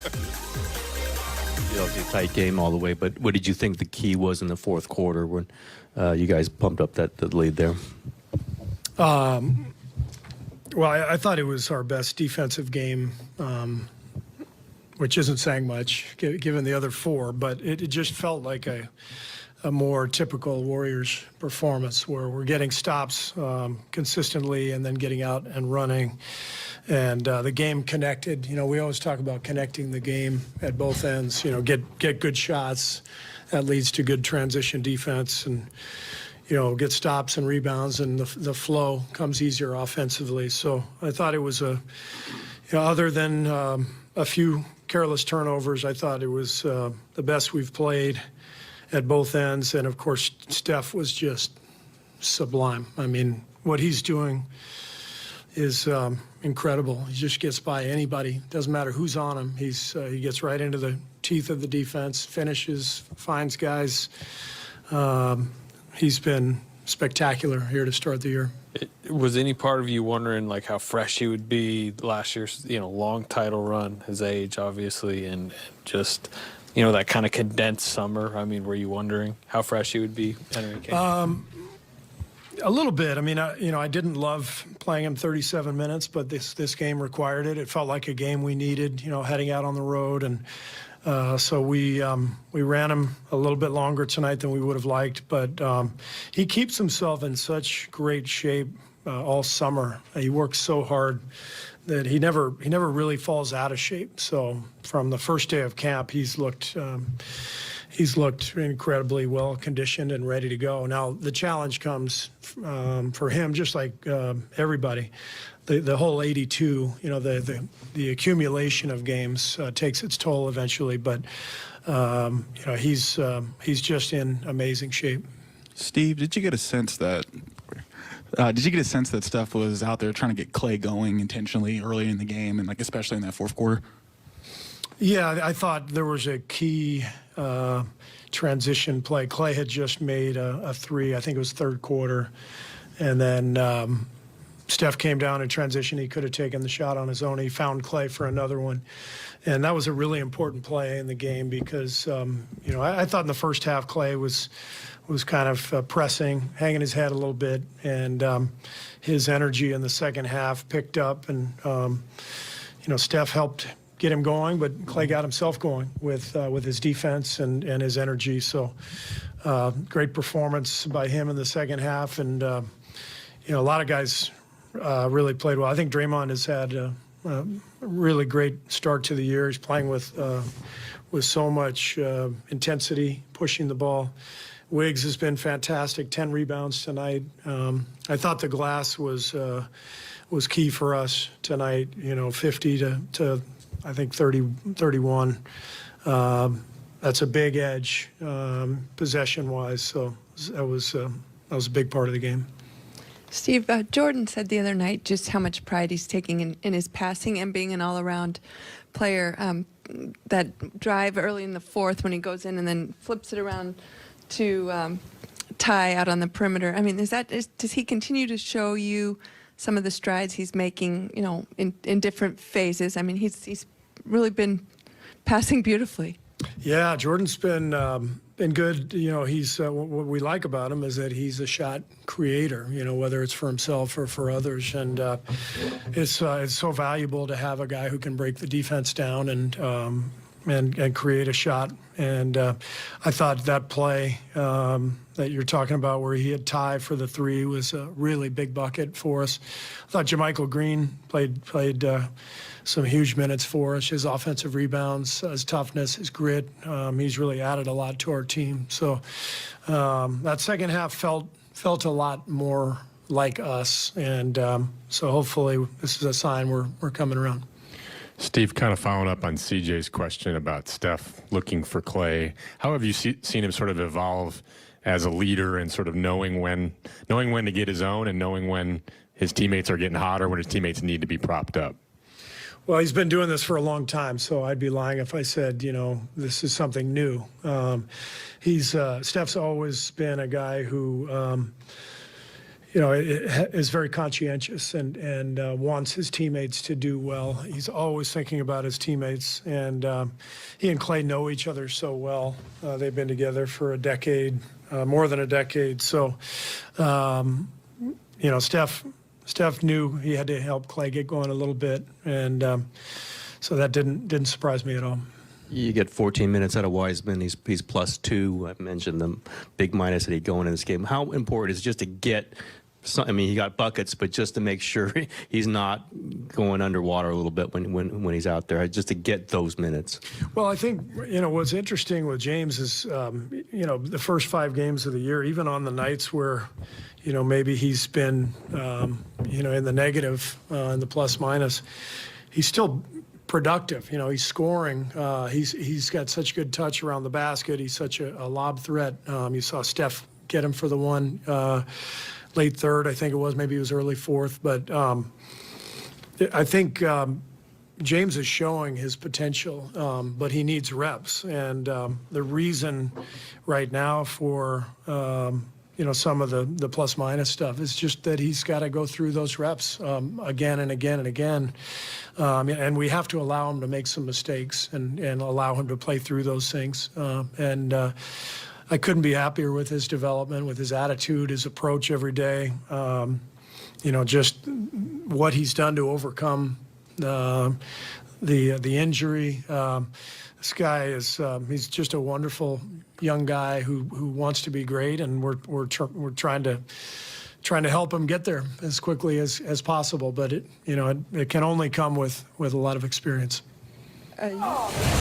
Obviously a tight game all the way, but what did you think the key was in the fourth quarter when you guys pumped up the lead there? Well, I thought it was our best defensive game, which isn't saying much given the other four, but it just felt like a more typical Warriors performance where we're getting stops consistently and then getting out and running. And the game connected. You know, we always talk about connecting the game at both ends. You know, get good shots. That leads to good transition defense and, you know, get stops and rebounds, and the flow comes easier offensively. So I thought it was other than a few careless turnovers, I thought it was the best we've played at both ends. And, of course, Steph was just sublime. I mean, what he's doing is incredible. He just gets by anybody. Doesn't matter who's on him. He gets right into the teeth of the defense, finishes, finds guys. He's been spectacular here to start the year. Was any part of you wondering like how fresh he would be last year's, long title run, his age obviously, and just, that kind of condensed summer? I mean, were you wondering how fresh he would be entering camp? A little bit. I mean, I didn't love playing him 37 minutes, but this game required it. It felt like a game we needed, heading out on the road, and so we ran him a little bit longer tonight than we would have liked. But he keeps himself in such great shape all summer. He works so hard that he never really falls out of shape. So from the first day of camp, he's looked incredibly well conditioned and ready to go. Now the challenge comes for him, just like everybody. The whole 82, the accumulation of games takes its toll eventually. But he's just in amazing shape. Steve, did you get a sense that Steph was out there trying to get Klay going intentionally early in the game, and especially in that fourth quarter? Yeah, I thought there was a key transition play. Klay had just made a three. I think it was third quarter, and then Steph came down in transition. He could have taken the shot on his own. He found Klay for another one, and that was a really important play in the game because I thought in the first half Klay was kind of pressing, hanging his head a little bit, and his energy in the second half picked up, and Steph helped get him going, but Klay got himself going with his defense and his energy. So great performance by him in the second half, and a lot of guys really played well. I think Draymond has had a really great start to the year. He's playing with so much intensity, pushing the ball. Wiggs has been fantastic, 10 rebounds tonight. I thought the glass was key for us tonight, 50 to I think 31. That's a big edge possession-wise, so that was a big part of the game. Steve, Jordan said the other night just how much pride he's taking in his passing and being an all-around player. That drive early in the fourth when he goes in and then flips it around to Ty out on the perimeter. I mean, does he continue to show you some of the strides he's making, in different phases? I mean, he's really been passing beautifully. Yeah, Jordan's been good. He's what we like about him is that he's a shot creator. Whether it's for himself or for others, and it's so valuable to have a guy who can break the defense down and create a shot. And I thought that play that you're talking about where he had Ty for the three was a really big bucket for us. I thought JaMychal Green played some huge minutes for us. His offensive rebounds, his toughness, his grit, he's really added a lot to our team. So that second half felt a lot more like us. And so hopefully this is a sign we're coming around. Steve, kind of following up on CJ's question about Steph looking for Klay, how have you seen him sort of evolve as a leader and sort of knowing when to get his own and knowing when his teammates are getting hot or when his teammates need to be propped up? Well, he's been doing this for a long time, so I'd be lying if I said, this is something new. Steph's always been a guy who is very conscientious and wants his teammates to do well. He's always thinking about his teammates, and he and Clay know each other so well. They've been together for a decade, more than a decade. So, Steph knew he had to help Clay get going a little bit, and so that didn't surprise me at all. You get 14 minutes out of Wiseman. He's +2. I mentioned the big minus that he'd go in this game. How important is it just to get I mean, he got buckets, but just to make sure he's not going underwater a little bit when he's out there, just to get those minutes. Well, I think, what's interesting with James is, the first 5 games of the year, even on the nights where, maybe he's been, in the negative, in the plus minus, he's still productive. He's scoring. He's got such good touch around the basket. He's such a lob threat. You saw Steph get him for the one, late third, I think it was. Maybe it was early fourth. But I think James is showing his potential, but he needs reps. And the reason right now for some of the plus minus stuff is just that he's got to go through those reps again and again and again. And we have to allow him to make some mistakes and allow him to play through those things. I couldn't be happier with his development, with his attitude, his approach every day. Just what he's done to overcome the injury. This guy is he's just a wonderful young guy who wants to be great, and we're trying to help him get there as quickly as possible. But it can only come with a lot of experience.